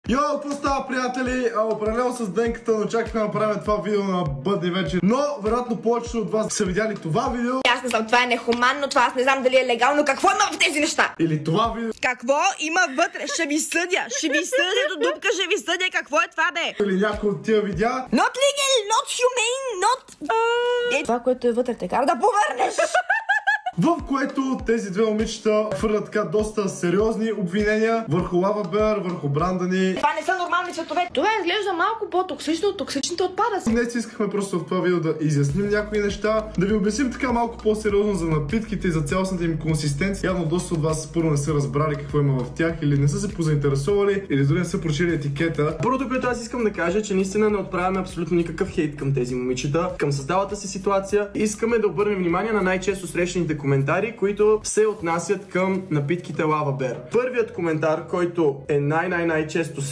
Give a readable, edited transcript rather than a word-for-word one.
Йо, какво става, приятели? Определено с Денката не очаквахме да направим това видео на бъдни вечер, но вероятно повечето от вас са видяли това видео. Аз не знам, това е нехуманно, това аз не знам дали е легално. Какво има в тези неща? Или това видео. Какво има вътре? Ще ви съдя! Ще ви съдя до дупка, ще ви съдя! Какво е това, бе? Или някой от тия видеа. Not legal, not humane, not... Това, което е вътре, те кара да повърнеш! В което тези две момичета хвърлят така доста сериозни обвинения върху Лава Беар, върху бранда ни. Това не са нормални цветове. Това изглежда малко по-токсично от токсичните отпадъци. Днес искахме просто в това видео да изясним някои неща, да ви обясним така малко по-сериозно за напитките и за цялостната им консистенция. Явно доста от вас първо не са разбрали какво има в тях или не са се позаинтересували, или дори не са прочели етикета. Първото, което аз искам да кажа, че наистина не отправяме абсолютно никакъв хейт към тези момичета, към създалата си ситуация. Искаме да обърнем внимание на най-често срещаните коментари, които се отнасят към напитките Лава Беар. Първият коментар, който е най-често